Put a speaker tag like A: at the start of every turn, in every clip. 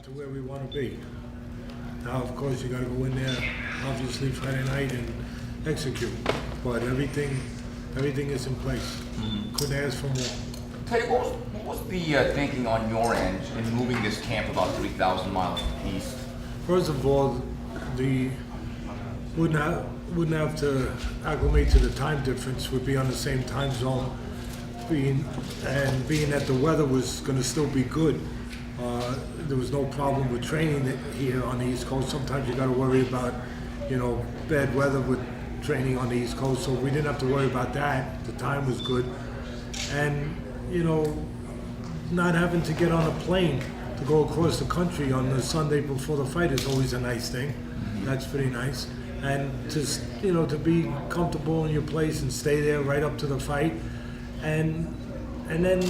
A: to where we want to be. Now, of course, you got to go in there, obviously Friday night and execute. But everything is in place. Couldn't ask for more.
B: Teddy, what was the thinking on your end in moving this camp about 3,000 miles east?
A: First of all, wouldn't have to acclimate to the time difference. Would be on the same time zone. Being that the weather was going to still be good, there was no problem with training here on the East Coast. Sometimes you got to worry about, bad weather with training on the East Coast. So we didn't have to worry about that. The time was good, and not having to get on a plane to go across the country on the Sunday before the fight is always a nice thing. That's pretty nice. And to be comfortable in your place and stay there right up to the fight, and then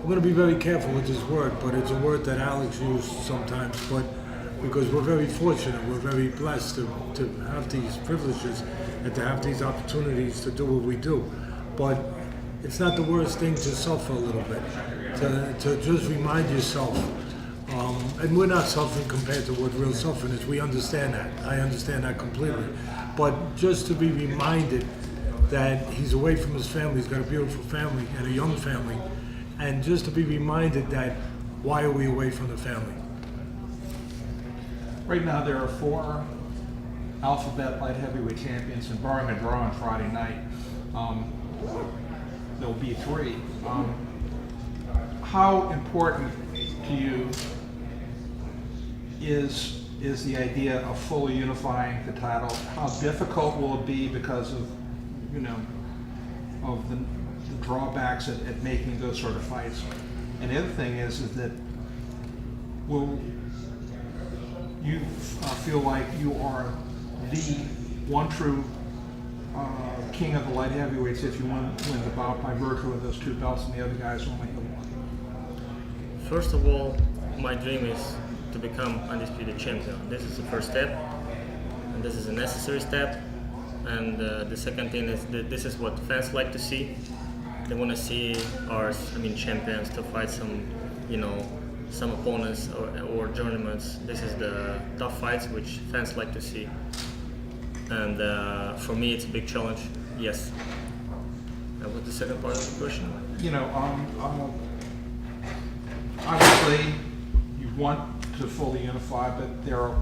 A: I'm going to be very careful with this word, but it's a word that Alex used sometimes. But because we're very fortunate, we're very blessed to have these privileges and to have these opportunities to do what we do. But it's not the worst thing to suffer a little bit, to just remind yourself. And we're not suffering compared to what real suffering is. We understand that. I understand that completely. But just to be reminded that he's away from his family, he's got a beautiful family and a young family, and just to be reminded that why are we away from the family?
C: Right now there are 4 alphabet light heavyweight champions, and barring a draw on Friday night, there'll be 3. How important to you is the idea of fully unifying the title? How difficult will it be because of the drawbacks at making those sort of fights? And the other thing is that will you feel like you are the one true king of the light heavyweights if you win the bout by virtue of those 2 belts and the other guys only have 1?
D: First of all, my dream is to become undisputed champion. This is the first step, and this is a necessary step. And the second thing is that this is what fans like to see. They want to see our, champions to fight some opponents or journeymen. This is the tough fights which fans like to see. And for me, it's a big challenge. Yes. And what's the second part of the question?
C: Obviously, you want to fully unify, but there are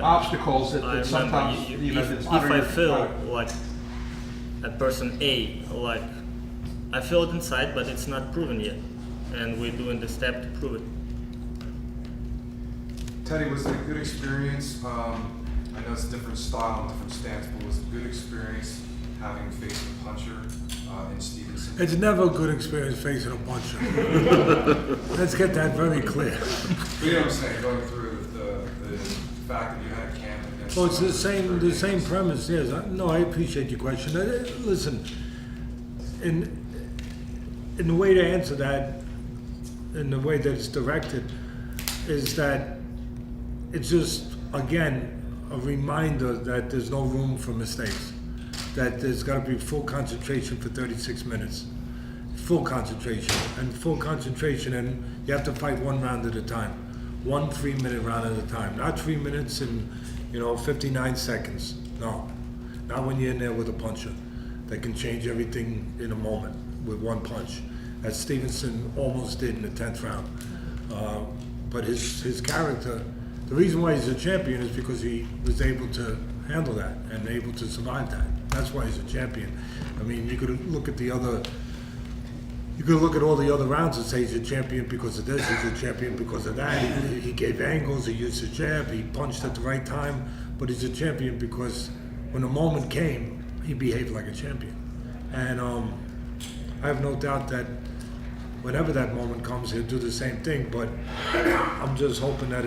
C: obstacles that sometimes
D: if I feel like a person A, like I feel it inside, but it's not proven yet, and we're doing the step to prove it.
E: Teddy, was it a good experience? I know it's a different style and different stance, but was it a good experience having faced a puncher in Stevenson?
A: It's never a good experience facing a puncher. Let's get that very clear.
E: But you know what I'm saying, going through the fact that you had a camp against...
A: Well, it's the same premise, yes. No, I appreciate your question. Listen, in the way to answer that, in the way that it's directed, is that it's just, again, a reminder that there's no room for mistakes. That there's got to be full concentration for 36 minutes. Full concentration, and you have to fight 1 round at a time. 1 3-minute round at a time. Not 3 minutes and 59 seconds. No, not when you're in there with a puncher that can change everything in a moment with 1 punch, as Stevenson almost did in the 10th round. But his character, the reason why he's a champion is because he was able to handle that and able to survive that. That's why he's a champion. I mean, you could look at all the other rounds and say he's a champion because of this, he's a champion because of that. He gave angles, he used his jab, he punched at the right time, but he's a champion because when the moment came, he behaved like a champion. And I have no doubt that whenever that moment comes, he'll do the same thing, but I'm just hoping that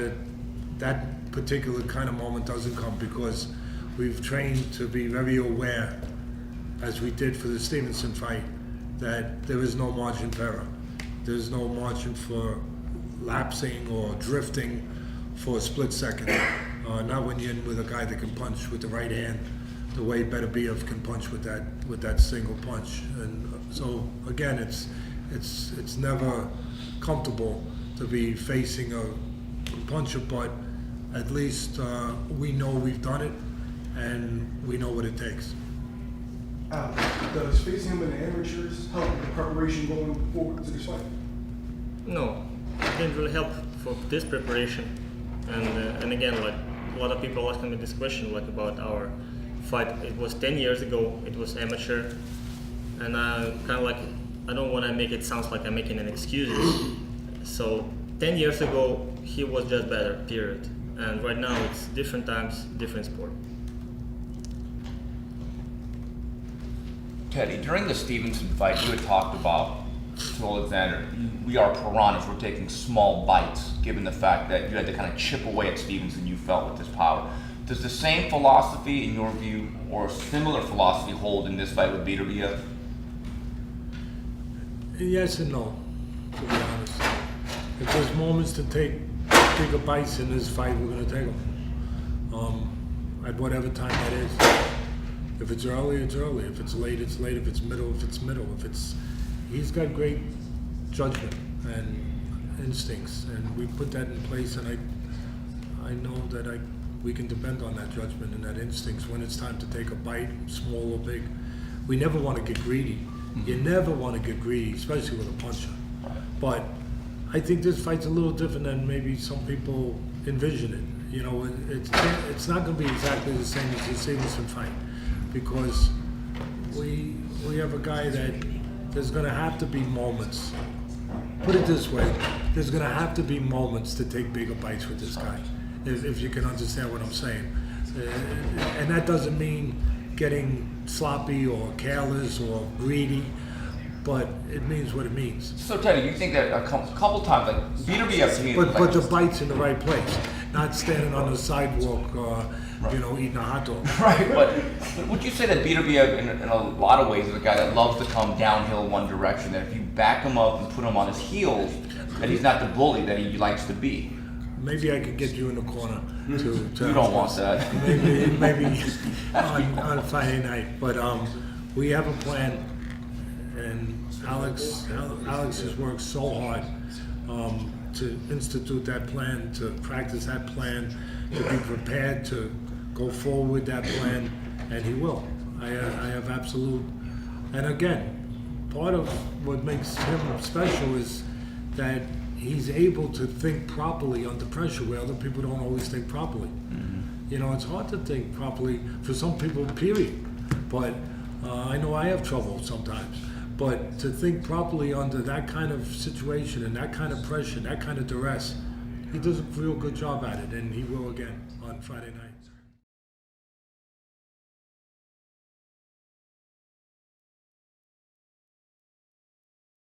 A: that particular kind of moment doesn't come, because we've trained to be very aware, as we did for the Stevenson fight, that there is no margin for error. There's no margin for lapsing or drifting for a split second. Not when you're in with a guy that can punch with the right hand the way Beterbiev can punch with that single punch. And so again, it's never comfortable to be facing a puncher, but at least we know we've done it and we know what it takes.
F: Does facing him in the amateurs help with the preparation going forward to this fight?
D: No, it didn't really help for this preparation. And again, like a lot of people asking me this question, like about our fight. It was 10 years ago. It was amateur, and I kind of like I don't want to make it sound like I'm making an excuses. So 10 years ago, he was just better. Period. And right now, it's different times, different sport.
B: Teddy, during the Stevenson fight, you had talked about to Oleksandr, we are piranhas, we're taking small bites, given the fact that you had to kind of chip away at Stevenson, you felt, with his power. Does the same philosophy, in your view, or similar philosophy hold in this fight with Beterbiev?
A: Yes and no, to be honest. If there's moments to take bigger bites in this fight, we're going to take them. At whatever time that is. If it's early, it's early. If it's late, it's late. If it's middle, it's middle. He's got great judgment and instincts, and we put that in place, and I know that we can depend on that judgment and that instincts when it's time to take a bite, small or big. We never want to get greedy. You never want to get greedy, especially with a puncher. But I think this fight's a little different than maybe some people envision it. You know, it's not going to be exactly the same as the Stevenson fight, because we have a guy that there's going to have to be moments. Put it this way, there's going to have to be moments to take bigger bites with this guy, if you can understand what I'm saying. And that doesn't mean getting sloppy or careless or greedy, but it means what it means.
B: So Teddy, you think that a couple times, like Beterbiev to me,
A: But the bite's in the right place, not standing on the sidewalk, you know, eating a hot dog.
B: right, but would you say that Beterbiev, in a lot of ways, is a guy that loves to come downhill one direction, that if you back him up and put him on his heels, that he's not the bully that he likes to be?
A: Maybe I could get you in the corner to
B: You don't want that.
A: maybe on Friday night. But we have a plan, and Alex has worked so hard to institute that plan, to practice that plan, to be prepared to go forward with that plan, and he will. I have absolute. And again, part of what makes him special is that he's able to think properly under pressure, where other people don't always think properly. You know, it's hard to think properly for some people, period. But I know I have trouble sometimes. But to think properly under that kind of situation and that kind of pressure, that kind of duress, he does a real good job at it, and he will again on Friday night.